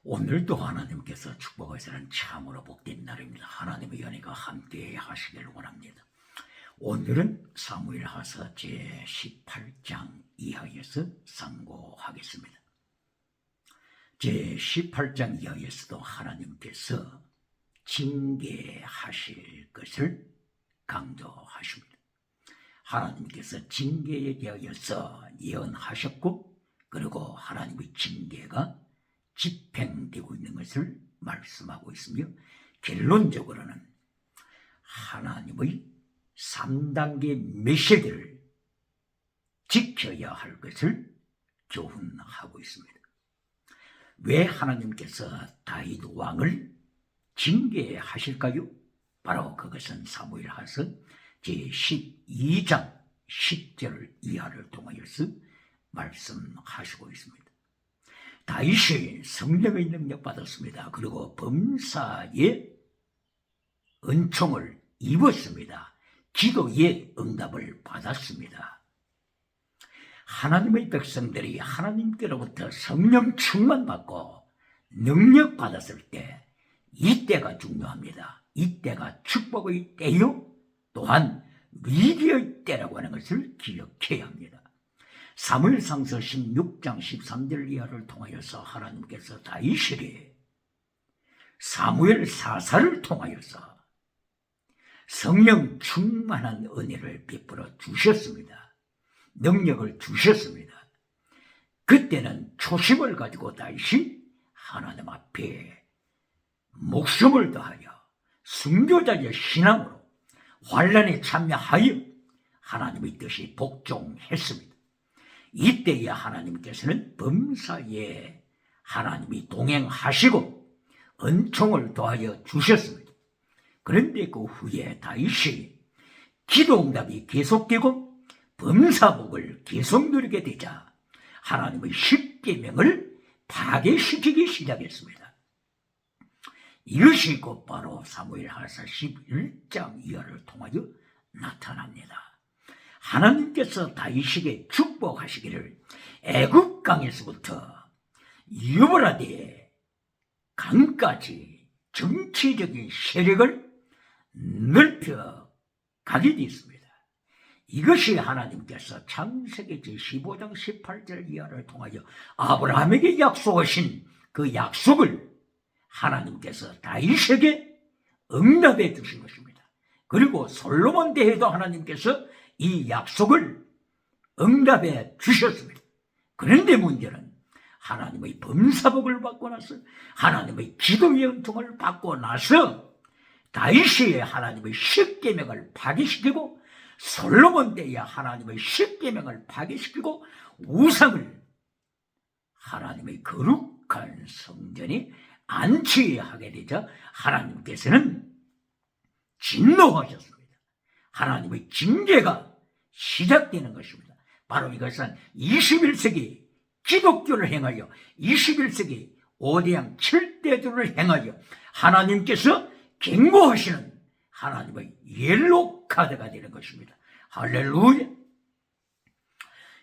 오늘도 하나님께서 축복하시는 참으로 복된 날입니다. 하나님의 은혜가 함께 하시길 원합니다. 오늘은 사무엘하서 제18장 이하에서 상고하겠습니다. 제18장 이하에서도 하나님께서 징계하실 것을 강조하십니다. 하나님께서 징계에 대하여서 예언하셨고, 그리고 하나님의 징계가 집행되고 있는 것을 말씀하고 있으며, 결론적으로는 하나님의 3단계 메시지를 지켜야 할 것을 교훈하고 있습니다. 왜 하나님께서 다윗 왕을 징계하실까요? 바로 그것은 사무엘하서 제12장 10절 이하를 통하여서 말씀하시고 있습니다. 다윗이 성령의 능력 받았습니다. 그리고 범사의 은총을 입었습니다. 기도의 응답을 받았습니다. 하나님의 백성들이 하나님께로부터 성령 충만 받고 능력 받았을 때, 이때가 중요합니다. 이때가 축복의 때요, 또한 위기의 때라고 하는 것을 기억해야 합니다. 사무엘상서 16장 13절 이하를 통하여서 하나님께서 다윗에게 사무엘 사사를 통하여서 성령 충만한 은혜를 베풀어 주셨습니다. 능력을 주셨습니다. 그때는 초심을 가지고 다윗이 하나님 앞에 목숨을 다하여 순교자의 신앙으로 환난에 참여하여 하나님의 뜻이 복종했습니다. 이때에 하나님께서는 범사에 하나님이 동행하시고 은총을 더하여 주셨습니다. 그런데 그 후에 다윗이 기도응답이 계속되고 범사복을 계속 누리게 되자 하나님의 십계명을 파괴시키기 시작했습니다. 이것이 곧바로 사무엘하서 11장 이하를 통하여 나타납니다. 하나님께서 다윗에게 축복하시기를 애굽강에서부터 유브라데 강까지 정치적인 세력을 넓혀 가게 되었습니다. 이것이 하나님께서 창세기 제15장 18절 이하를 통하여 아브라함에게 약속하신 그 약속을 하나님께서 다윗에게 응답해 주신 것입니다. 그리고 솔로몬 때에도 하나님께서 이 약속을 응답해 주셨습니다. 그런데 문제는 하나님의 범사복을 받고 나서, 하나님의 기도의 은총을 받고 나서 다윗이 하나님의 십계명을 파괴시키고, 솔로몬 때에 하나님의 십계명을 파괴시키고, 우상을 하나님의 거룩한 성전에 안치하게 되자 하나님께서는 진노하셨습니다. 하나님의 징계가 시작되는 것입니다. 바로 이것은 21세기 기독교를 행하여 21세기 5대양 7대주를 행하여 하나님께서 경고하시는 하나님의 옐로 카드가 되는 것입니다. 할렐루야.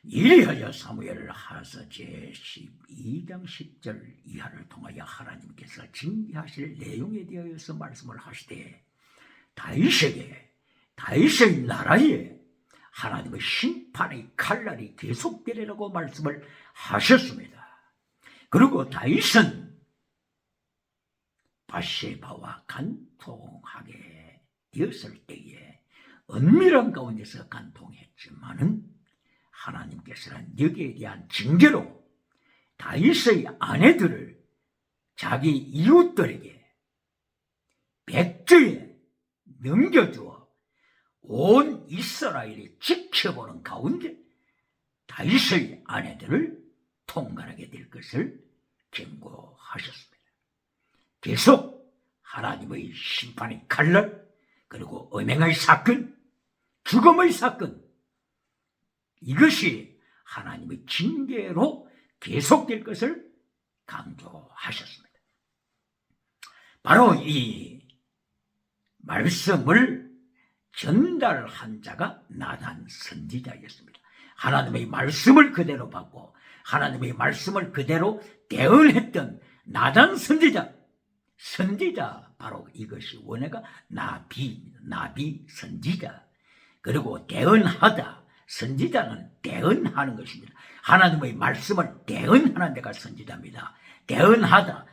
이리하여 사무엘하서 제12장 10절 이하를 통하여 하나님께서 징계하실 내용에 대하여서 말씀을 하시되, 다윗의 나라에 하나님의 심판의 칼날이 계속되리라고 말씀을 하셨습니다. 그리고 다윗은 바세바와 간통하게 되었을 때에 은밀한 가운데서 간통했지만은, 하나님께서는 여기에 대한 징계로 다윗의 아내들을 자기 이웃들에게 백주에 넘겨주어 온 이스라엘이 지켜보는 가운데 다윗의 아내들을 통관하게 될 것을 경고하셨습니다. 계속 하나님의 심판의 칼날, 그리고 음행의 사건, 죽음의 사건, 이것이 하나님의 징계로 계속될 것을 강조하셨습니다. 바로 이 말씀을 전달한 자가 나단 선지자였습니다. 하나님의 말씀을 그대로 받고 하나님의 말씀을 그대로 대언했던 나단 선지자 바로 이것이 원어가 나비 선지자. 그리고 대언하다, 선지자는 대언하는 것입니다. 하나님의 말씀을 대언하는 데가 선지자입니다. 대언하다,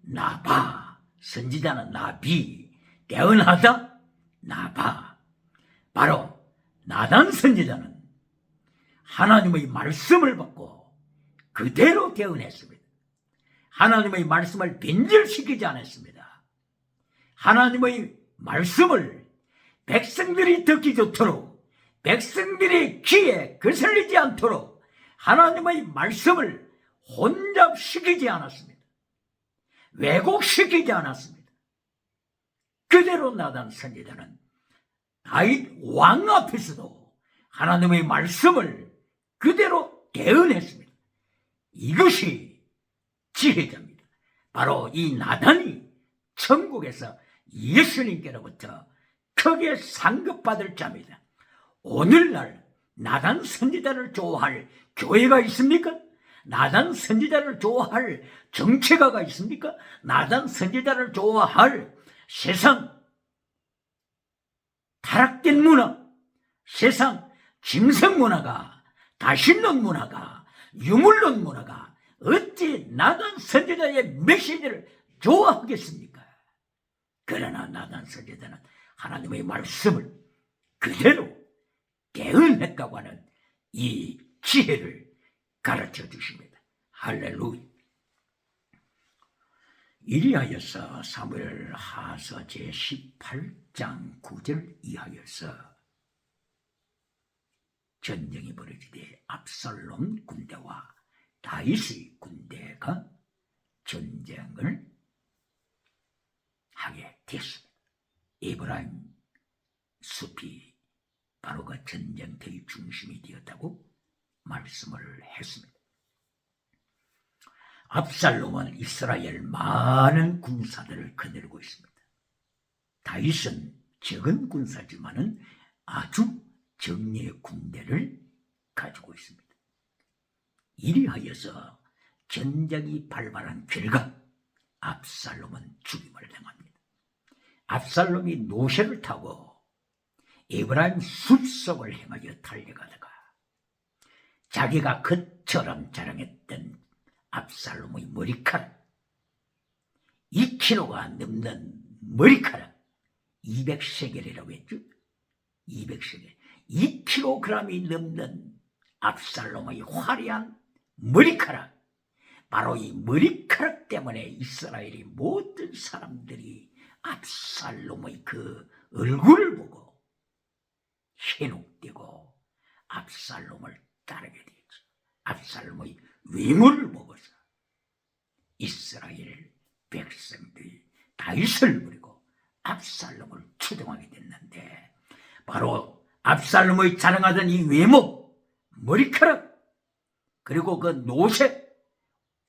나바, 선지자는 나비, 대언하다, 나바. 바로 나단 선지자는 하나님의 말씀을 받고 그대로 대언했습니다. 하나님의 말씀을 변질시키지 않았습니다. 하나님의 말씀을 백성들이 듣기 좋도록, 백성들이 귀에 거슬리지 않도록 하나님의 말씀을 혼잡시키지 않았습니다. 왜곡시키지 않았습니다. 그대로 나단 선지자는 다윗 왕 앞에서도 하나님의 말씀을 그대로 대언했습니다. 이것이 지혜자입니다. 바로 이 나단이 천국에서 예수님께로부터 크게 상급받을 자입니다. 오늘날 나단 선지자를 좋아할 교회가 있습니까? 나단 선지자를 좋아할 정치가가 있습니까? 나단 선지자를 좋아할 세상 타락된 문화, 세상 짐승 문화가, 다신론 문화가, 유물론 문화가 어찌 나단 선지자의 메시지를 좋아하겠습니까? 그러나 나단 선지자는 하나님의 말씀을 그대로 대언했다고 하는 이 지혜를 가르쳐 주십니다. 할렐루야. 이리하여서 사무엘 하서 제18장 9절 이하여서 전쟁이 벌어지되 압살롬 군대와 다윗의 군대가 전쟁을 하게 됐습니다. 에브라임 숲이 바로 그 전쟁터의 중심이 되었다고 말씀을 했습니다. 압살롬은 이스라엘 많은 군사들을 거느리고 있습니다. 다윗은 적은 군사지만은 아주 정예의 군대를 가지고 있습니다. 이리하여서 전쟁이 발발한 결과 압살롬은 죽임을 당합니다. 압살롬이 노새를 타고 에브라임 숲속을 행하여 달려가다가 자기가 그처럼 자랑했던 압살롬의 머리카락 2kg가 넘는 머리카락 200세겔이라고 했죠. 200세겔 2kg이 넘는 압살롬의 화려한 머리카락, 바로 이 머리카락 때문에 이스라엘의 모든 사람들이 압살롬의 그 얼굴을 보고 현혹되고 압살롬을 따르게 되었죠. 압살롬의 외모를 보고서 이스라엘 백성들이 다윗을 버리고 압살롬을 추종하게 됐는데, 바로 압살롬의 자랑하던 이 외모, 머리카락, 그리고 그 노새,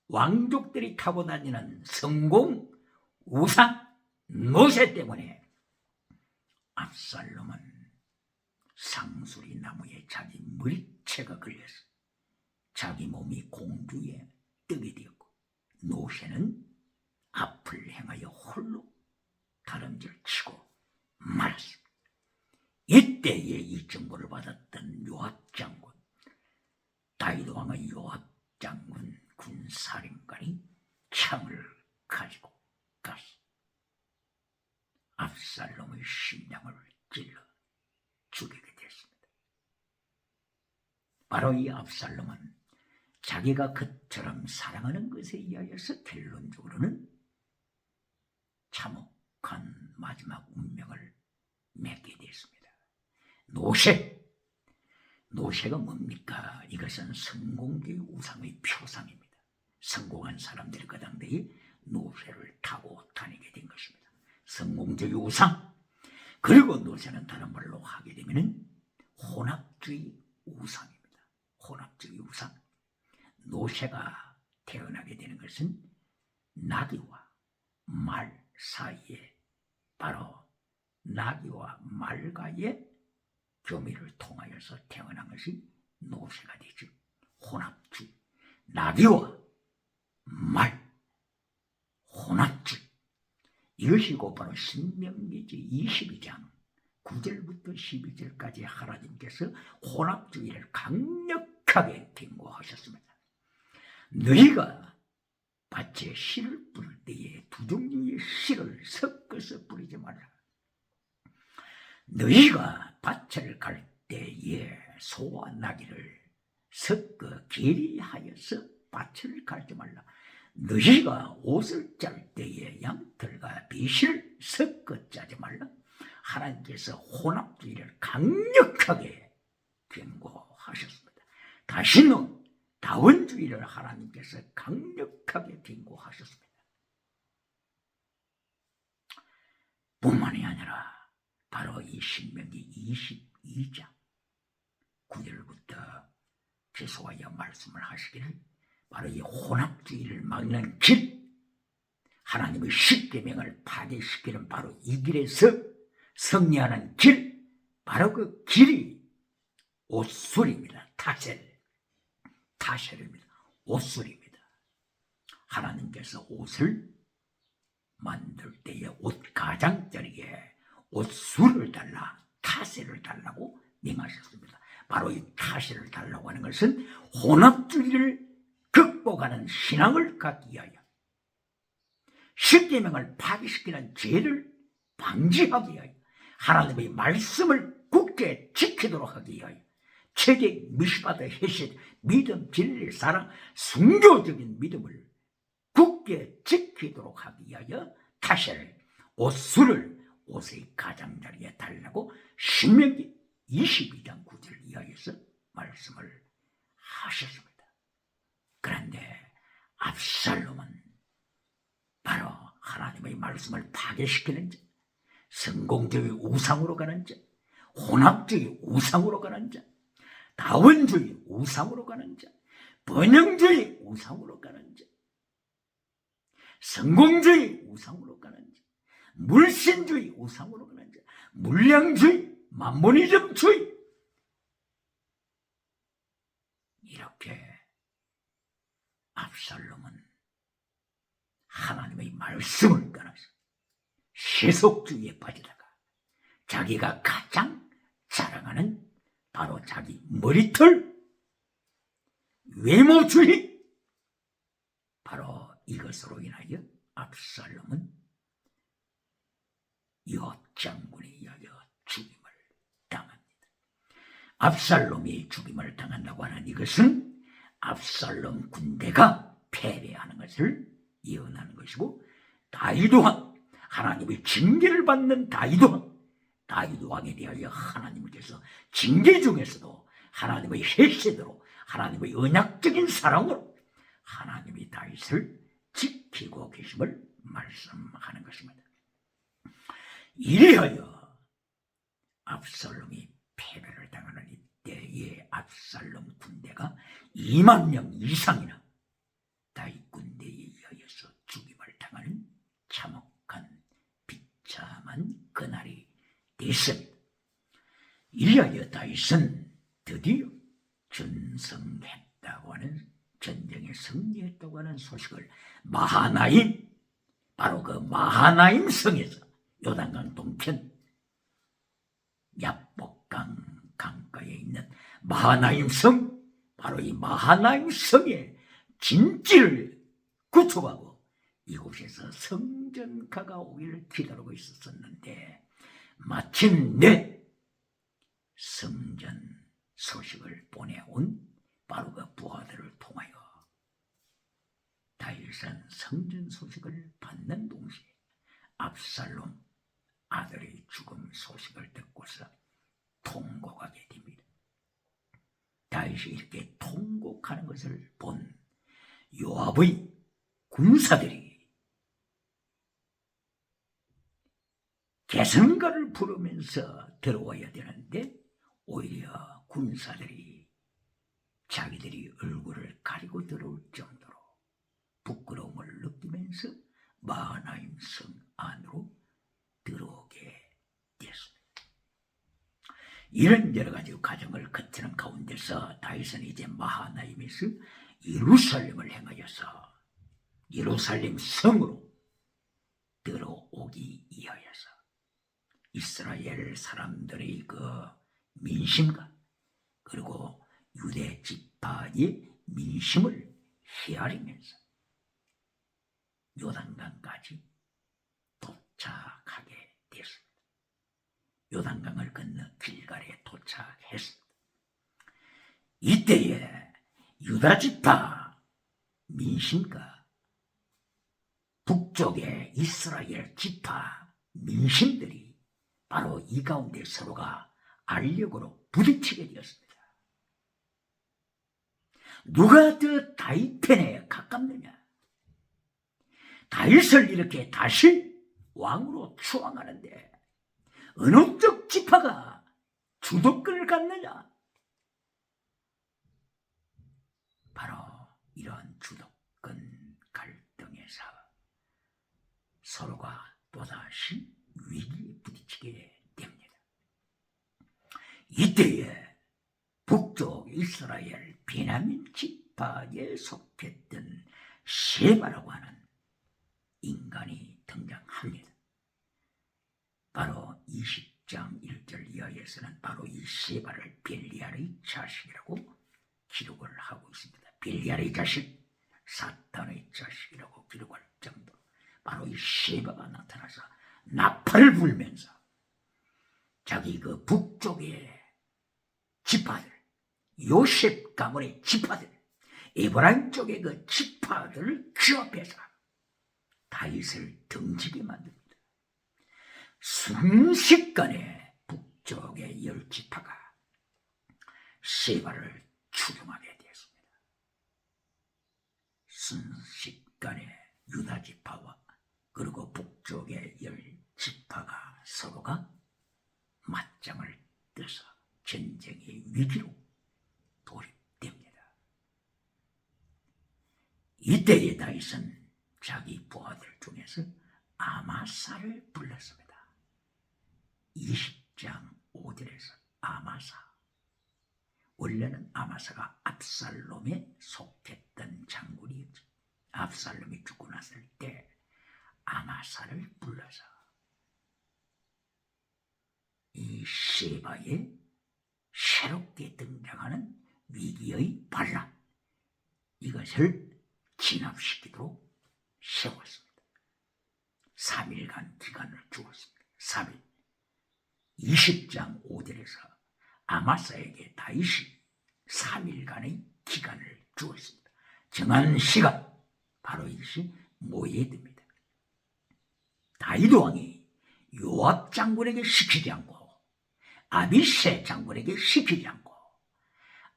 왕족들이 타고 다니는 성공, 우상, 노새 때문에 압살롬은 상수리 나무에 자기 머리채가 걸려서 자기 몸이 공중에 뜨게 되었고, 노새는 앞을 향하여 홀로 다름질치고 말았습니다. 이때에 이 정보를 받았던 요압 장군, 다윗 왕의 요압 장군 군사령관이 창을 가지고 가서 압살롬의 심장을 찔러 죽이게 됐습니다. 바로 이 압살롬은 자기가 그처럼 사랑하는 것에 의하여서 결론적으로는 참혹한 마지막 운명을 맺게 됐습니다. 노새가 뭡니까? 이것은 성공주의 우상의 표상입니다. 성공한 사람들이 그 당대에 노새를 타고 다니게 된 것입니다. 성공주의 우상, 그리고 노새는 다른 말로 하게 되면 혼합주의 우상입니다. 혼합주의 우상. 노새가 태어나게 되는 것은 나귀와 말 사이에, 바로 나귀와 말과의 교미를 통하여서 태어난 것이 노새가 되죠. 혼합주의, 나귀와 말, 이것이고 바로 신명기지 22장 9절부터 12절까지 하나님께서 혼합주의를 강력하게 경고하셨습니다. 너희가 밭에 씨를 뿌릴 때에 두 종류의 씨를 섞어서 뿌리지 말라. 너희가 밭을 갈 때에 소와 나귀를 섞어 계리하여서 밭을 갈지 말라. 너희가 옷을 짤 때에 양털과 비실을 섞어 짜지 말라. 하나님께서 혼합주의를 강력하게 경고하셨습니다. 다시는 다원주의를 하나님께서 강력하게 경고하셨습니다. 뿐만이 아니라 바로 이 신명기 22장 9절부터 계속하여 말씀을 하시기를 바로 이 혼합주의를 막는 길, 하나님의 십계명을 파괴시키는 바로 이 길에서 승리하는 길, 바로 그 길이 옷술입니다. 타셀입니다. 옷술입니다. 하나님께서 옷을 만들 때에 옷 가장자리에 옷술을 달라, 타셀을 달라고 명하셨습니다. 바로 이 타셀을 달라고 하는 것은 혼합주의를 극복하는 신앙을 갖기 위하여 십계명을 파괴시키는 죄를 방지하기 위하여 하나님의 말씀을 굳게 지키도록 하기 위하여 체계, 미시바드, 헤셋, 믿음, 진리, 사랑, 순교적인 믿음을 굳게 지키도록 하기 위하여 타셀, 옷술을 옷의 가장자리에 달라고 신명기 22장 9절 이하에서 말씀을 하셨습니다. 그런데 압살롬은 바로 하나님의 말씀을 파괴시키는 자, 성공주의 우상으로 가는 자, 혼합주의 우상으로 가는 자, 다원주의 우상으로 가는 자, 번영주의 우상으로 가는 자, 성공주의 우상으로 가는 자, 물신주의 우상으로 가는 자, 물량주의, 만모니즘주의, 이렇게 압살롬은 하나님의 말씀을 떠나서 세속주의에 빠지다가 자기가 가장 자랑하는 바로 자기 머리털, 외모주의, 바로 이것으로 인하여 압살롬은 요압 장군에 의하여 죽임을 당합니다. 압살롬이 죽임을 당한다고 하는 이것은 압살롬 군대가 패배하는 것을 예언하는 것이고, 다윗 왕, 하나님의 징계를 받는 다윗 왕에 대하여 하나님께서 징계 중에서도 하나님의 헤세대로, 하나님의 언약적인 사랑으로 하나님이 다윗을 지키고 계심을 말씀하는 것입니다. 이리하여 압살롬이 패배를 당하는 이때에 압살롬 군대가 2만 명 이상이나 다윗 군대에 의하여서 죽임을 당하는 참혹한 비참한 그날이 됐습니다. 이리하여 다윗은 드디어 전성했다고 하는, 전쟁에 승리했다고 하는 소식을 마하나임, 바로 그 마하나임 성에서 요단강 동편 야복강 강가에 있는 마하나임 성, 바로 이 마하나임 성의 진지를 구축하고 이곳에서 성전가가 오기를 기다리고 있었는데, 마침내 성전 소식을 보내온 바로 그 부하들을 통하여 다윗은 성전 소식을 받는 동시에 압살롬 아들의 죽음 소식을 듣고서 통곡하게 됩니다. 다윗이 이렇게 통곡하는 것을 본 요압의 군사들이 개성가를 부르면서 들어와야 되는데, 오히려 군사들이 자기들이 얼굴을 가리고 들어올 정도로 부끄러움을 느끼면서 마하나임 성 안으로 들어오게 됐습니다. 이런 여러 가지 과정을 거치는 가운데서 다윗은 이제 마하나임에서 예루살렘을 향하여서 예루살렘 성으로 들어오게 오기 위하여서 이스라엘 사람들의 그 민심과 그리고 유대 지파의 민심을 헤아리면서 요단강까지 도착하게 되었습니다. 요단강을 건너 길갈에 도착했습니다. 이때에 유다 지파 민심과 북쪽의 이스라엘 지파 민심들이 바로 이 가운데 서로가 알력으로 부딪히게 되었습니다. 누가 더 다윗 편에 가깝느냐? 다윗을 이렇게 다시 왕으로 추앙하는데 어느 쪽 지파가 주도권을 갖느냐? 바로 이런 주도권 갈등에서 서로가 또다시 위기에 부딪히게 됩니다. 이때에 북쪽 이스라엘 베냐민 지파에 속했던 셰바라고 하는 인간이 등장합니다. 바로 20장 1절 이하에서는 바로 이 셰바를 벨리알의 자식이라고 기록을 하고 있습니다. 벨리알의 자식, 사탄의 자식이라고 기록할 정도로 바로 이 셰바가 나타나서 나팔을 불면서 자기 그 북쪽의 지파들, 요셉 가문의 지파들, 에브라임 쪽의 그 지파들을 규합해서 다윗을 등지게 만듭니다. 순식간에 북쪽의 10지파가 셰바를 추종하게 되었습니다. 순식간에 유다 지파와 그리고 북쪽의 10지파가 서로가 맞짱을 떠서 전쟁의 위기로 돌입됩니다. 이때에 다윗은 자기 부하들 중에서 아마사를 불렀습니다. 20장 5절에서 아마사. 원래는 아마사가 압살롬에 속했던 장군이었죠. 압살롬이 죽고 났을 때 아마사를 불러서 이 셰바에 새롭게 등장하는 위기의 반란, 이것을 진압시키도록 세웠습니다. 3일간 기간을 주었습니다. 3일. 20장 5절에서 아마사에게 다윗이 3일간의 기간을 주었습니다. 정한 시간, 바로 이것이 모예드입니다. 다윗 왕이 요압 장군에게 시키지 않고 아비새 장군에게 시키지 않고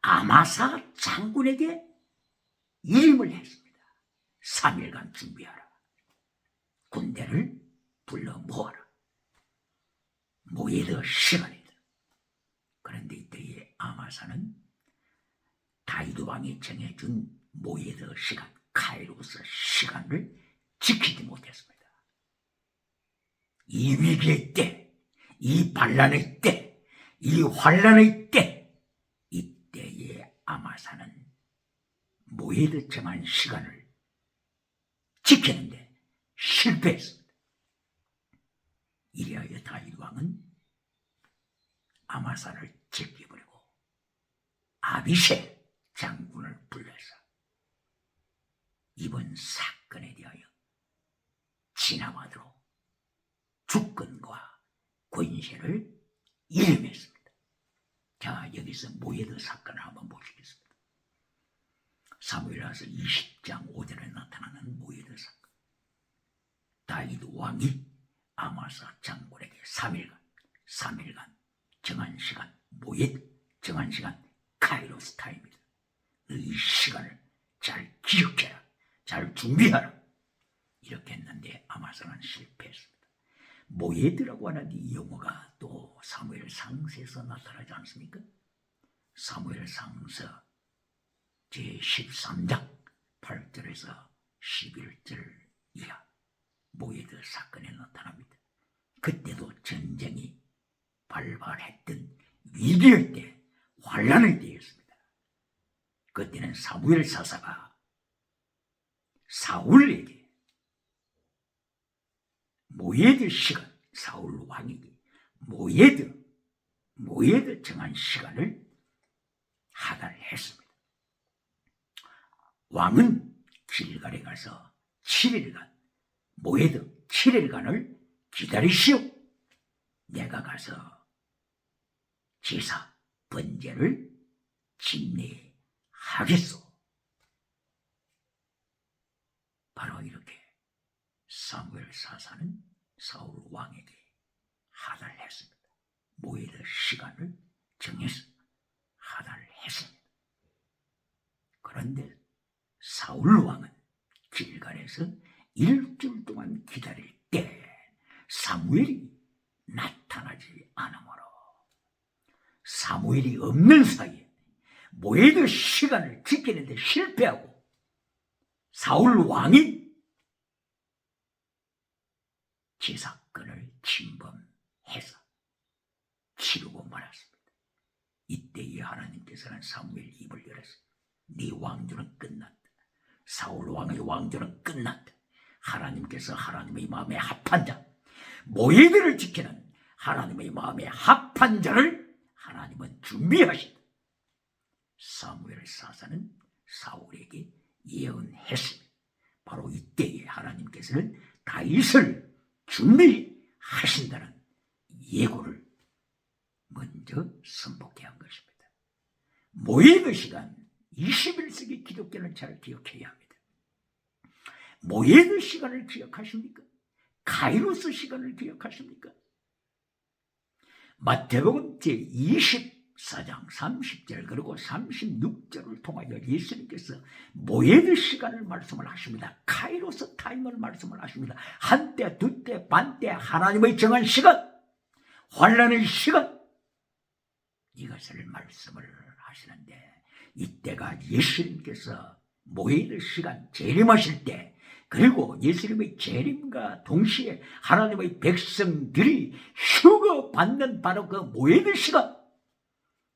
아마사 장군에게 이름을 했습니다. 3일간 준비하라. 군대를 불러 모아라. 모예드 시간이다. 그런데 이때에 아마사는 다윗 왕이 정해준 모예드 시간, 카이로스 시간을 지키지 못했습니다. 이 위기의 때, 이 반란의 때, 이 환란의 때, 이때에 아마사는 모예드 정한 시간을 지키는데 실패했습니다. 이리하여 다윗 왕은 아마사를 제껴버리고 아비새 장군을 불러서 이번 사건에 대하여 진압하도록 주권과 권세를 이름했습니다. 자, 여기서 모예드 사건을 한번 보시겠습니다. 사무엘하서 20장 5절에 나타나는 모예드 사건. 다윗 왕이 아마사 장군에게 3일간 정한 시간, 모예드 정한 시간, 카이로스 타임이다. 너희 시간을 잘 기억해라. 잘 준비하라. 이렇게 했는데 아마사는 실패했습니다. 모예드라고 하는 이 용어가 또 사무엘 상서에서 나타나지 않습니까? 사무엘 상서 제13장 8절에서 11절 이하 모예드 사건에 나타납니다. 그때도 전쟁이 발발했던 위기의 때, 환란의 때였습니다. 그때는 사무엘 사사가 사울에게 모예드 시간, 사울 왕이 모예드 정한 시간을 하달했습니다. 왕은 길갈에 가서 7일간, 모예드 7일간을 기다리시오. 내가 가서 제사 번제를 진례하겠소. 바로 이렇게 사무엘 사사는 사울 왕에게 하달했습니다. 모예드 시간을 정해서 하달했습니다. 그런데 사울 왕은 길갈에서 일주일 동안 기다릴 때 사무엘이 나타나지 않으므로 사무엘이 없는 사이에 모예드 시간을 지키는데 실패하고 사울 왕이 제사건을 침범해서 치르고 말았습니다. 이때에 하나님께서는 사무엘 입을 열었습니다. 네 왕조는 끝났다. 사울 왕의 왕조는 끝났다. 하나님께서 하나님의 마음에 합한 자, 모예드를 지키는 하나님의 마음에 합한 자를 하나님은 준비하신다. 사무엘 사사는 사울에게 예언했습니다. 바로 이때에 하나님께서는 다윗을 준비하신다는 예고를 먼저 선포케 한 것입니다. 모예드 시간, 21세기 기독교는 잘 기억해야 합니다. 모예드 시간을 기억하십니까? 카이로스 시간을 기억하십니까? 마태복음 제24장 30절 그리고 36절을 통하여 예수님께서 모예드 시간을 말씀을 하십니다. 카이로스 타임을 말씀을 하십니다. 한때, 두때, 반때 하나님의 정한 시간, 환란의 시간, 이것을 말씀을 하시는데 이때가 예수님께서 모예드 시간 재림하실 때, 그리고 예수님의 재림과 동시에 하나님의 백성들이 휴거받는 바로 그 모예드 시간,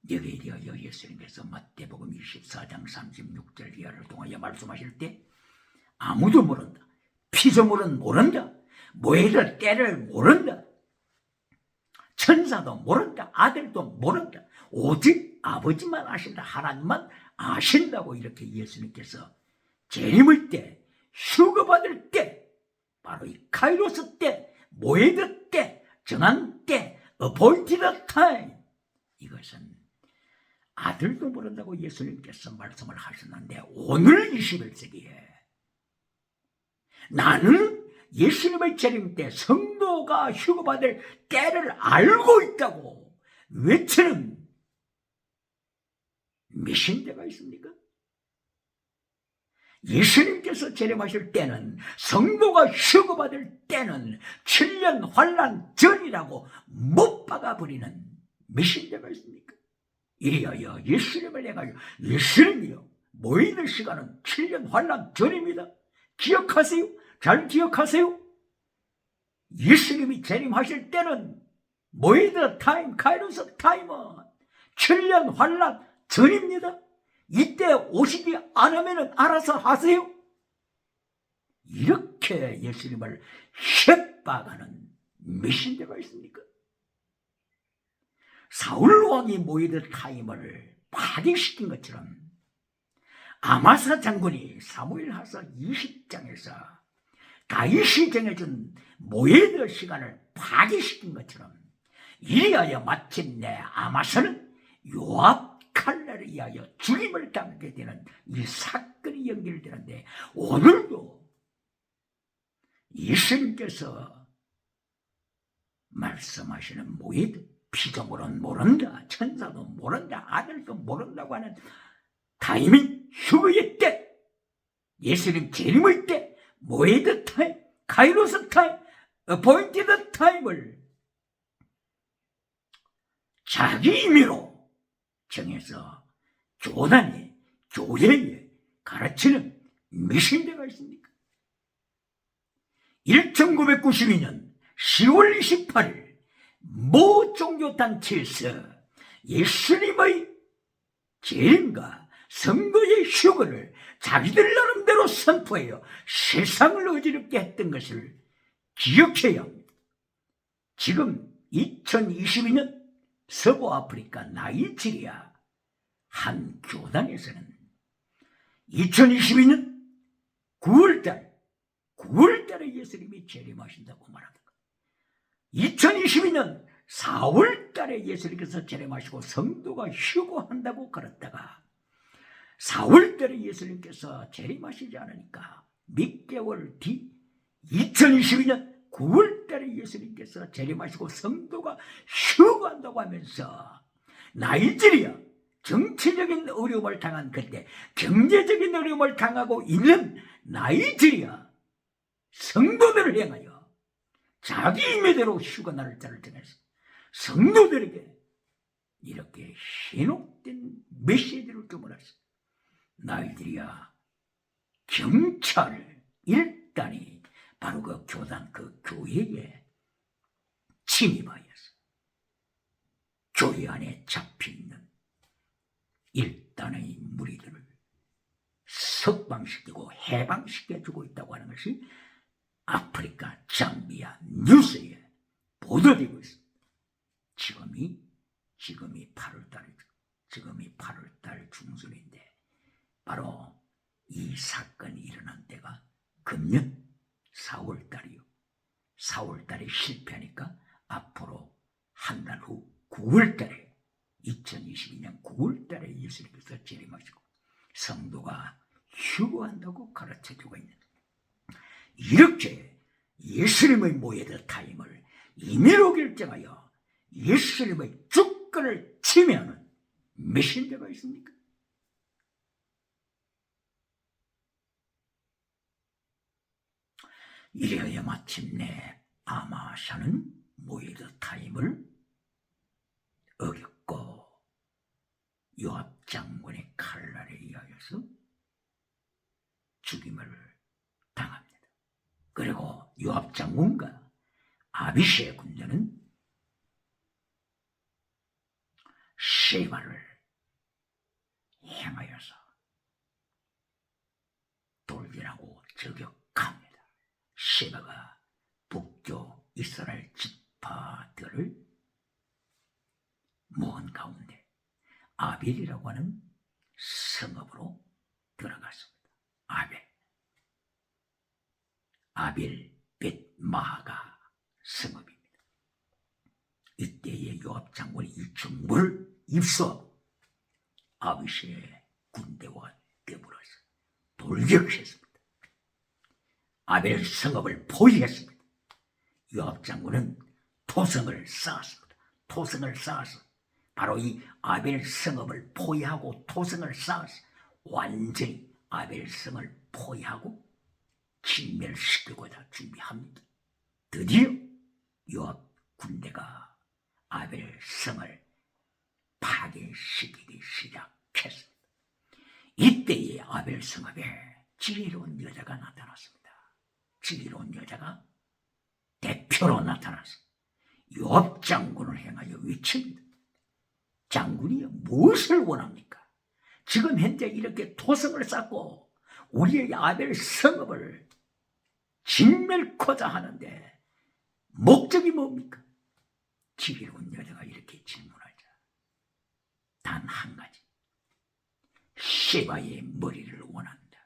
여기에 대하여 예수님께서 마태복음 24장 36절 이하를 통하여 말씀하실 때 아무도 모른다, 피조물은 모른다, 모예드 때를 모른다, 천사도 모른다, 아들도 모른다, 오직 아버지만 아신다, 하나님만 아신다고 이렇게 예수님께서 재림의 때, 휴거받을 때, 바로 이 카이로스 때, 모예드 때, 정한 때, appointed time, 이것은 아들도 모른다고 예수님께서 말씀을 하셨는데 오늘 21세기에 나는 예수님의 재림 때 성도가 휴거받을 때를 알고 있다고 외치는 미신대가 있습니까? 예수님께서 재림하실 때는, 성도가 휴거받을 때는 7년 환란 전이라고 못 박아버리는 미신대가 있습니까? 이리하여 예수님을 내가요, 예수님이요, 모이는 시간은 7년 환란 전입니다. 기억하세요. 잘 기억하세요. 예수님이 재림하실 때는 모이드 타임, 카이로스 타임은 7년 환란 전입니다. 이때 오시지 않으면 알아서 하세요. 이렇게 예수님을 협박하는 메신저가 있습니까? 사울 왕이 모이드 타임을 파괴시킨 것처럼 아마사 장군이 사무엘하서 20장에서 다윗이 정해준 모이드 시간을 파괴시킨 것처럼 이리하여 마침내 아마사는 요압 칼날에 의하여 죽임을 당하게 되는 이 사건이 연결되는데, 오늘도 예수님께서 말씀하시는 모이드, 피조물은 모른다, 천사도 모른다, 아들도 모른다고 하는 타이밍, 휴거의 때, 예수님 재림의 때, 모이드 타임, 카이로스 타임, 어포인티드 타임을 자기 임의로 정해서 교단에, 교회에 가르치는 미신대가 있습니까? 1992년 10월 28일 모 종교단체에서 예수님의 재림과 선거의 휴거를 자기들 나름대로 선포하여 세상을 어지럽게 했던 것을 기억해야 합니다. 지금 2022년 서부 아프리카 나이지리아 한 교단에서는 2022년 9월달에 예수님이 재림하신다고 말합니다. 2022년 4월달에 예수님께서 재림하시고 성도가 휴거한다고 그랬다가 4월달에 예수님께서 재림하시지 않으니까 몇 개월 뒤 2022년 9월달에 예수님께서 재림하시고 성도가 휴거한다고 하면서 나이지리아 정치적인 어려움을 당한 그때 경제적인 어려움을 당하고 있는 나이지리아 성도들을 향하여 자기 임의대로 휴가 날짜를 정해서 성도들에게 이렇게 현혹된 메시지를 주문했어. 나이지리아 경찰 일단이 바로 그 교단 그 교회에 침입하였어. 교회 안에 잡혀있는 일단의 무리들을 석방시키고 해방시켜주고 있다고 하는 것이 아프리카 잠비아 뉴스에 보도되고 있습니다. 지금이 8월달이죠. 지금이 8월달 중순인데 바로 이 사건이 일어난 때가 금년 4월달이요. 4월달에 실패하니까 앞으로 한 달 후 9월달에 2022년 9월달에 예수님께서 재림하시고 성도가 휴거한다고 가르쳐주고 있는 이렇게 예수님의 모에드 타임을 임의로 결정하여 예수님의 주권을 침해하는 메신저가 있습니까? 이래야 마침내 아마샤는 모에드 타임을 어겼고 요압 장군의 칼날에 의하여서 죽임을 당합니다. 그리고 요압 장군과 아비시의 군대는 쉐바를 향하여서 돌진하고 저격합니다. 쉐바가 북쪽 이스라엘 지파들을 모은 가운데 아벨이라고 하는 성읍으로 들어갔습니다. 아벨 벳마가 성읍입니다. 이때에 요압 장군이 이 정보를 입수하고 아비시의 군대와 더불어서 돌격했습니다. 아벨 성읍을 포위했습니다. 요압 장군은 토성을 쌓았습니다. 토성을 쌓아서 바로 이 아벨 성읍을 포위하고 토성을 쌓아서 완전히 아벨 성을 포위하고 진멸시키고자 준비합니다. 드디어 요압 군대가 아벨 성을 파괴시키기 시작했습니다. 이때에 아벨 성읍에 지혜로운 여자가 나타났습니다. 지혜로운 여자가 대표로 나타나서 요압 장군을 향하여 외칩니다. 장군이 무엇을 원합니까? 지금 현재 이렇게 토성을 쌓고 우리의 아벨 성읍을 진멸코자 하는데 목적이 뭡니까? 지혜로운 여자가 이렇게 질문하자. 단 한 가지. 쉐바의 머리를 원한다.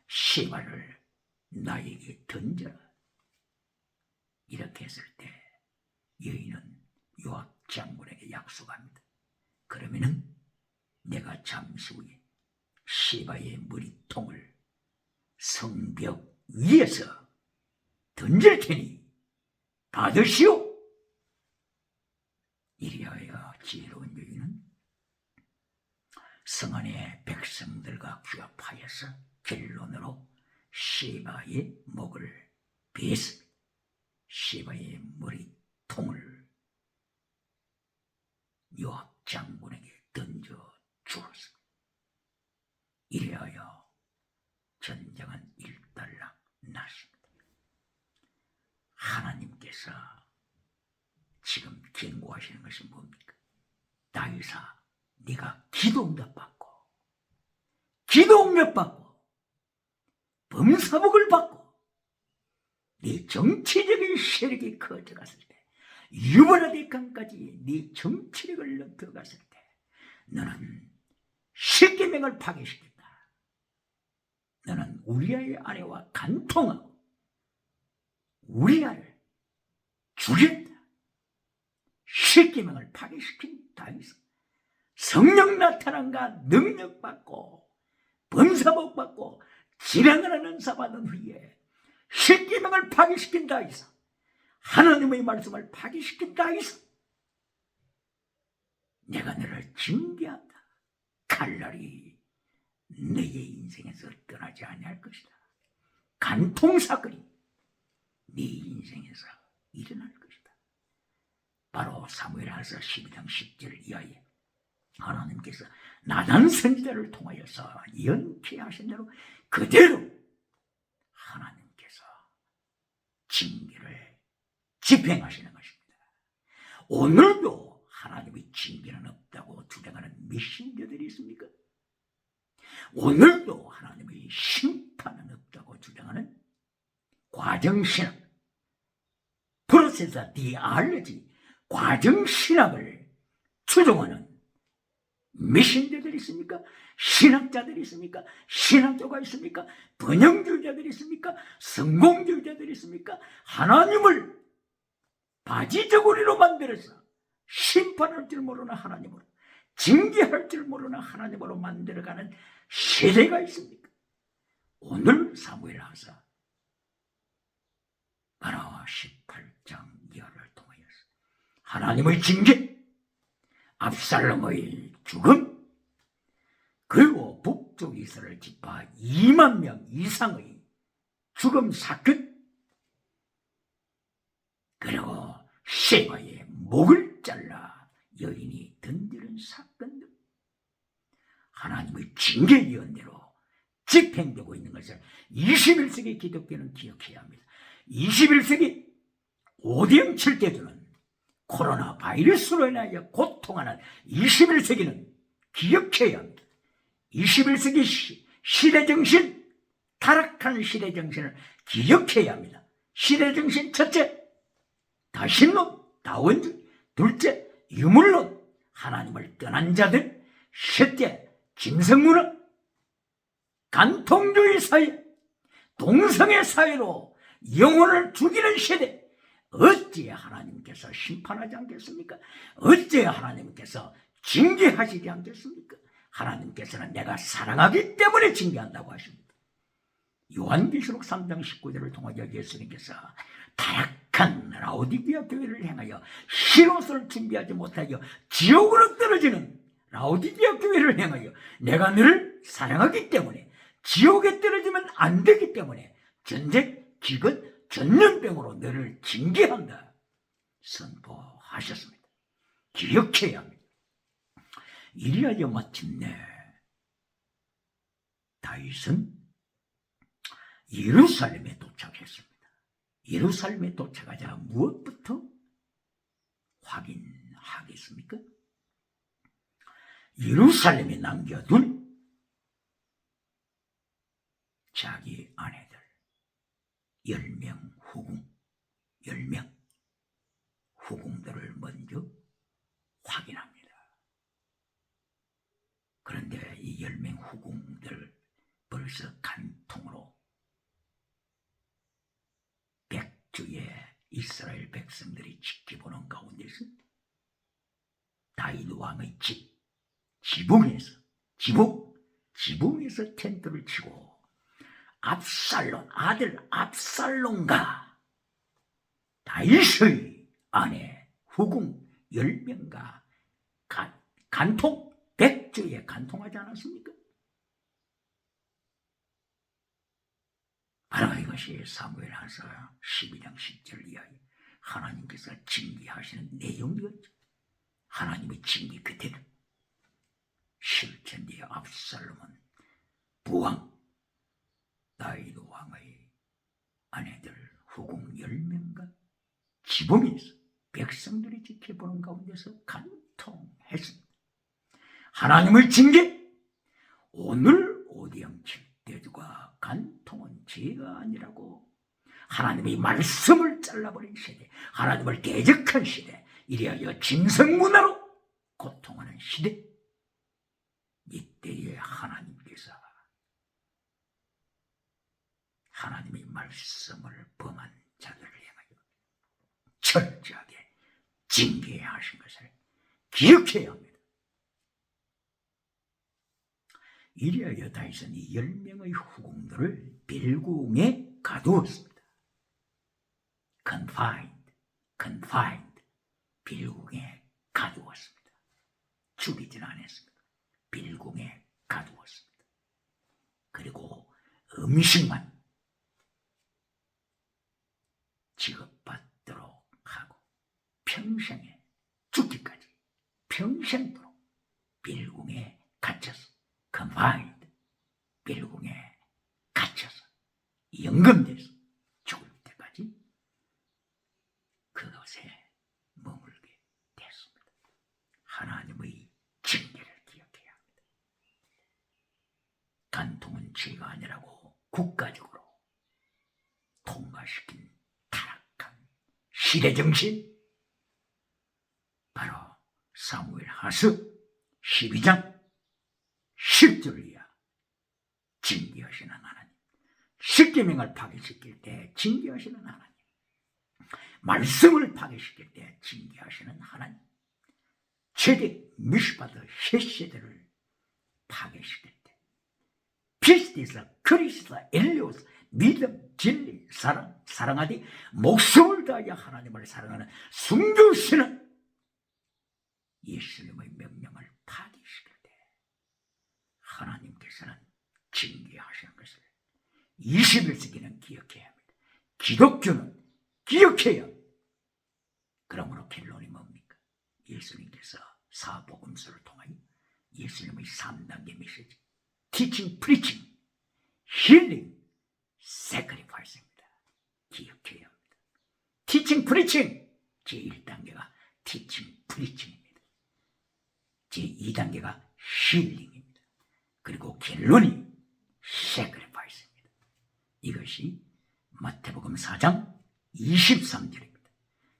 쉐바를 나에게 던져라. 이렇게 했을 때 여인은 요압 장군에게 약속합니다. 그러면은 내가 잠시 후에 쉐바의 머리통을 성벽 위에서 던질 테니 받으시오. 이리하여 지혜로운 여인은 성 안의 백성들과 규합하여서 결론으로 쉐바의 목을 베었습니다. 쉐바의 머리통을 요압 장군에게 던져 주었습니다. 이래하여 전쟁은 일단락 났습니다. 하나님께서 지금 경고하시는 것이 뭡니까? 다윗아, 네가 기도응답받고 범사복을 받고 네 정치적인 세력이 커져갔을 때, 유브라데강까지 네 정치력을 넓혀갔을 때 너는 십계명을 파괴시킨다. 너는 우리아의 아내와 간통하고 우리아를 죽였다. 십계명을 파괴시킨 다윗은 성령 나타남과 능력받고 범사복 받고 지량을 하는 은사 받은 후에 십계명을 파괴시킨 다윗은, 하나님의 말씀을 파괴시킨 다윗은 내가 너를 징계한다. 칼날이 너의 인생에서 떠나지 아니할 것이다. 간통사건이 네 인생에서 일어날 것이다. 바로 사무엘하서 12장 10절 이하에 하나님께서 나단 선지자를 통하여서 연케하신 대로 그대로 하나님께서 징계를 집행하시는 것입니다. 오늘도 하나님의 징계는 없다고 주장하는 메신저들이 있습니까? 오늘도 하나님의 심판은 없다고 주장하는 과정신학, 프로세서 디알러지, 과정신학을 추종하는 메신저들이 있습니까? 신학자들이 있습니까? 신학교가 있습니까? 번영주의자들이 있습니까? 성공주의자들이 있습니까? 하나님을 바지저고리로 만들어서 심판할 줄 모르는 하나님으로, 징계할 줄 모르는 하나님으로 만들어가는 세대가 있습니까? 오늘 사무엘하서 바로 18장 이하를 통하여서 하나님의 징계, 압살롬의 죽음, 그리고 북쪽 이스라엘 지파 2만 명 이상의 죽음 사건, 그리고 세바의 목을 잘라 여인이 던지는 사건들, 하나님의 징계 예언대로 집행되고 있는 것을 21세기 기독교는 기억해야 합니다. 21세기 오대영 7대주는 코로나 바이러스로 인하여 고통하는 21세기는 기억해야 합니다. 21세기 시대정신, 타락한 시대정신을 기억해야 합니다. 시대정신 첫째, 다신론, 다원주의, 둘째, 유물론, 하나님을 떠난 자들, 셋째, 짐승문화, 간통주의 사회, 동성애 사회로 영혼을 죽이는 세대, 어찌 하나님께서 심판하지 않겠습니까? 어찌 하나님께서 징계하시지 않겠습니까? 하나님께서는 내가 사랑하기 때문에 징계한다고 하십니다. 요한계시록 3장 19절을 통하여 예수님께서 타락한 라오디게아 교회를 향하여 흰옷을 준비하지 못하여 지옥으로 떨어지는 라오디게아 교회를 향하여 내가 너를 사랑하기 때문에 지옥에 떨어지면 안 되기 때문에 전쟁, 기근, 전염병으로 너를 징계한다 선포하셨습니다. 기억해야 합니다. 이리하여 마침내 다윗은 예루살렘에 도착했습니다. 예루살렘에 도착하자 무엇부터 확인하겠습니까? 예루살렘에 남겨둔 자기 아내들 10명 후궁, 10명 후궁들을 먼저 확인합니다. 그런데 이 10명 후궁들 벌써 간통으로 백주의 이스라엘 백성들이 지켜보는 가운데서 다윗 왕의 지붕에서 텐트를 치고 압살롬, 아들 압살롬과 다윗의 아내 후궁 10명과 간통, 백주에 간통하지 않았습니까? 바로 이것이 사무엘하서 12장 10절 이하에 하나님께서 징계하시는 내용이었죠. 하나님의 징계 그대로 실제 압살롬은 부왕 다윗 왕의 아내들 후궁 10명과 지붕에서 백성들이 지켜보는 가운데서 간통했습니다. 하나님의 징계, 오늘 오디영 7대주가 간통은 죄가 아니라고 하나님의 말씀을 잘라버린 시대, 하나님을 대적한 시대, 이리하여 짐승문화로 고통하는 시대, 이때에 하나님께서 하나님의 말씀을 범한 자들을 향하여 철저하게 징계해야 하신 것을 기억해야 합니다. 이리하여 다윗은 10명의 후궁들을 빌궁에 가두었습니다. confined, 빌궁에 가두었습니다. 죽이지는 않았습니다. 빌궁에 가두었습니다. 그리고 음식만 지급받도록 하고 평생에 죽기까지 평생도록 빌궁에 갇혀서 confined, 빌궁에 갇혀서 연금돼서 죽을 때까지 그것에 머물게 됐습니다. 하나님의 징계를 기억해야 합니다. 간통은 죄가 아니라고 국가적으로 통과시킨 타락한 시대정신, 바로 사무엘하서 12장 10절을 이하 징계하시는 하나님, 십계명을 파괴시킬 때 징계하시는 하나님, 말씀을 파괴시킬 때 징계하시는 하나님, 최대 미슈바드 셋세대를 파괴시킬 때 피스티스, 크리스트, 엘리오스, 믿음, 진리, 사랑하되 목숨을 다하여 하나님을 사랑하는 순교시는 예수님의 명령을 파괴시킬 때 하나님께서는 징계하시는 것을 21세기는 기억해야 합니다. 기독교는 기억해야 합니다. 그러므로 결론이 뭡니까? 예수님께서 사복음서를 통하여 예수님의 3단계 메시지, teaching, preaching, healing, sacrifice입니다. 기억해야 합니다. teaching, preaching, 제1단계가 teaching, preaching입니다. 제2단계가 healing입니다. 그리고 결론이 sacrifice입니다. 이것이 마태복음 4장 23절입니다.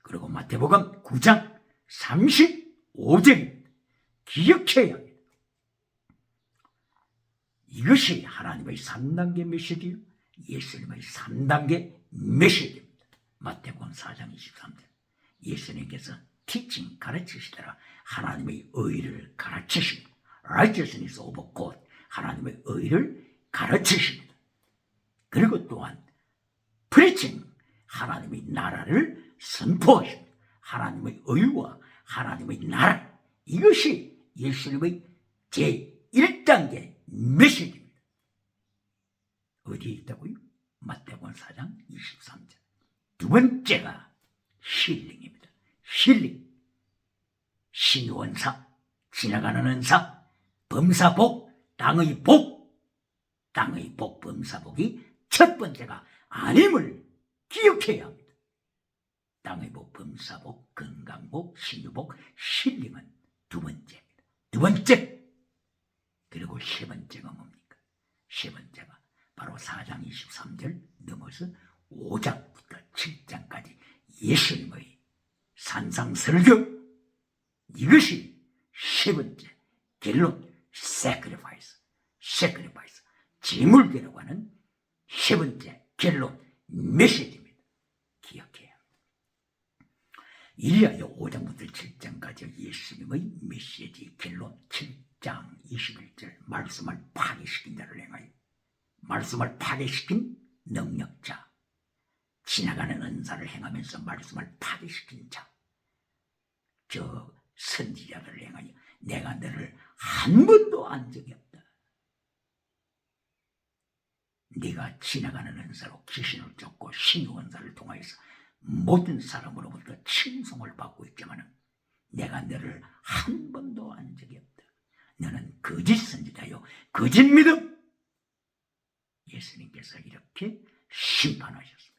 그리고 마태복음 9장 35절입니다. 기억해야 합니다. 이것이 하나님의 3단계 메시지요, 예수님의 3단계 메시지입니다. 마태복음 4장 23절, 예수님께서 teaching, 가르치시더라 하나님의 의를 가르치십니다. righteousness of God, 하나님의 의를 가르치십니다. 그리고 또한 preaching, 하나님의 나라를 선포하십니다. 하나님의 의와 하나님의 나라, 이것이 예수님의 제1단계 메시지입니다. 어디에 있다고요? 마태복음 4장 23절. 두 번째가 힐링입니다. 힐링, 신원사, 지나가는 은사, 범사복, 땅의 복, 범사복이 첫 번째가 아님을 기억해야 합니다. 땅의 복, 범사복, 건강복, 신유복, 힐링은 두 번째입니다. 두 번째. 그리고 세 번째가 뭡니까? 세 번째가 바로 4장 23절 넘어서 5장부터 7장까지 예수님의 산상설교, 이것이 세 번째 결론, sacrifice, 제물계라고 하는 세 번째 결론 메시지입니다. 기억해야 합니다. 이리하여 5장부터 7장까지 예수님의 메시지 결론, 7장 21절 말씀을 파괴시킨 자를 행하여, 말씀을 파괴시킨 능력자, 지나가는 은사를 행하면서 말씀을 파괴시킨 자, 저 선지자들을 행하여 내가 너를 한 번도 안 적이 없다. 네가 지나가는 은사로 귀신을 쫓고 신유 은사를 통하여서 모든 사람으로부터 칭송을 받고 있지만 내가 너를 한 번도 안 적이 없다. 너는 거짓 선지자요, 거짓 믿음. 예수님께서 이렇게 심판하셨습니다.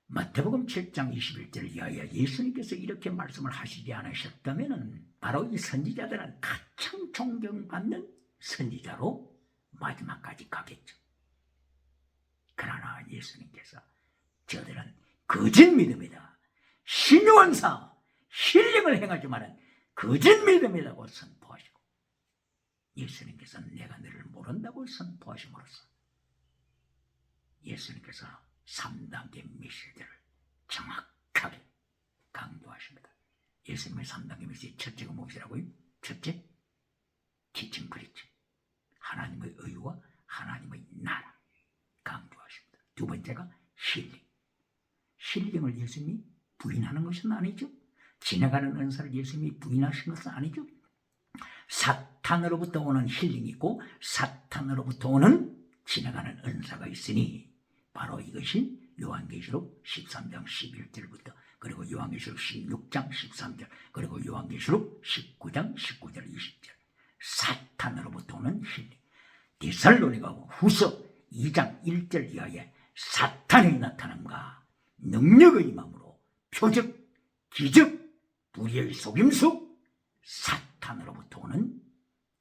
마태복음 7장 21절 이하에 예수님께서 이렇게 말씀을 하시지 않으셨다면 바로 이 선지자들은 가장 존경받는 선지자로 마지막까지 가겠죠. 그러나 예수님께서 저들은 거짓 믿음이다. 신유원사 힐링을 행하지만은 거짓 믿음이라고 선포하시고, 예수님께서는 내가 너를 모른다고 선포하심으로써 예수님께서 3단계 메시지를 정확하게 강조하십니다. 예수님의 3단계 메시지 첫째가 무엇이라고요? 첫째, 티칭 프리칭, 하나님의 의와 하나님의 나라 강조하십니다. 두 번째가 힐링. 힐링을 예수님이 부인하는 것은 아니죠. 지나가는 은사를 예수님이 부인하신 것은 아니죠. 사탄으로부터 오는 힐링이 있고 사탄으로부터 오는 지나가는 은사가 있으니 바로 이것이 요한계시록 13장 11절부터 그리고 요한계시록 16장 13절 그리고 요한계시록 19장 19절 20절 사탄으로부터 오는 힐링. 데살로니가 후서 2장 1절 이하에 사탄이 나타남과 능력의 임함으로 표적, 기적, 불의의 속임수, 사탄으로부터 오는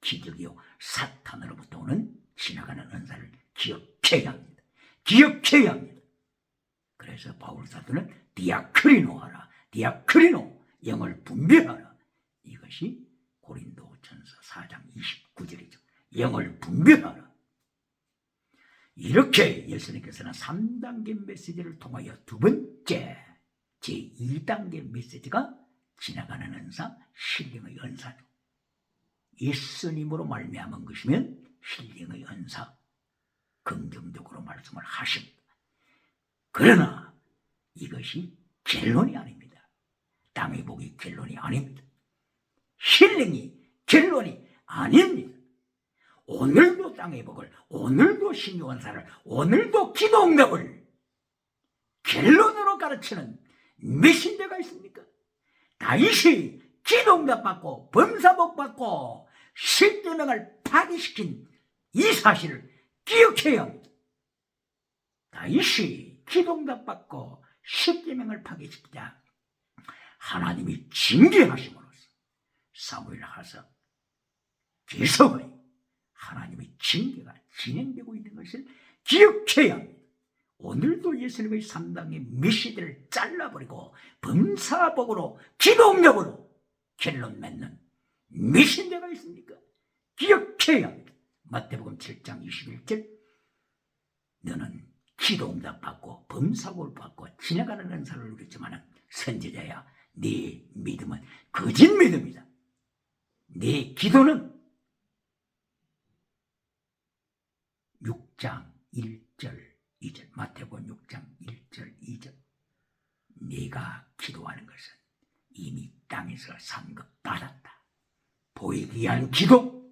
기적이요 사탄으로부터 오는 지나가는 은사를 기억해야 합니다. 기억해야 합니다. 그래서 바울 사도는 디아크리노 하라, 디아크리노, 영을 분별하라. 이것이 고린도전서 4장 29절이죠. 영을 분별하라. 이렇게 예수님께서는 3단계 메시지를 통하여 두 번째 제2단계 메시지가 지나가는 은사, 힐링의 은사죠. 예수님으로 말미암은 것이면 힐링의 은사, 긍정적으로 말씀을 하십니다. 그러나 이것이 결론이 아닙니다. 땅의 복이 결론이 아닙니다. 힐링이 결론이 아닙니다. 오늘도 땅의 복을, 오늘도 신유원사를, 오늘도 기도응답을 결론으로 가르치는 메신저가 있습니까? 다윗이 기도응답 받고 범사복 받고 십계명을 파기시킨 이 사실을 기억해야 합니다. 다윗이 기도응답 받고 십계명을 파기시키자 하나님이 징계하심으로써 사무엘하서 계속의 하나님의 징계가 진행되고 있는 것을 기억해야 합니다. 오늘도 예수님의 3단계 메시지를 잘라버리고 범사복으로 기도응답으로 결론 맺는 메신저가 있습니까? 기억해야 합니다. 마태복음 7장 21절 너는 기도응답 받고 범사복을 받고 지나가는 은사를 누렸지만 선지자야 네 믿음은 거짓 믿음이다. 네 기도는 6장 1절 2절 마태복음 6장 1절 2절 네가 기도하는 것은 이미 땅에서 상급받았다. 보이기 위한 기도,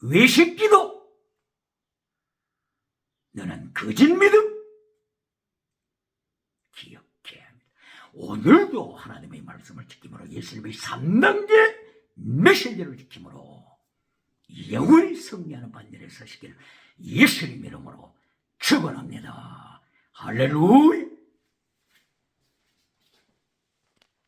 외식 기도, 너는 거짓 믿음 기억해야 합니다. 오늘도 하나님의 말씀을 지킴으로 예수님의 3단계 메시지를 지킴으로 영원히 승리하는 반열에 서시기를 예수님 이름으로 축원합니다. 할렐루야.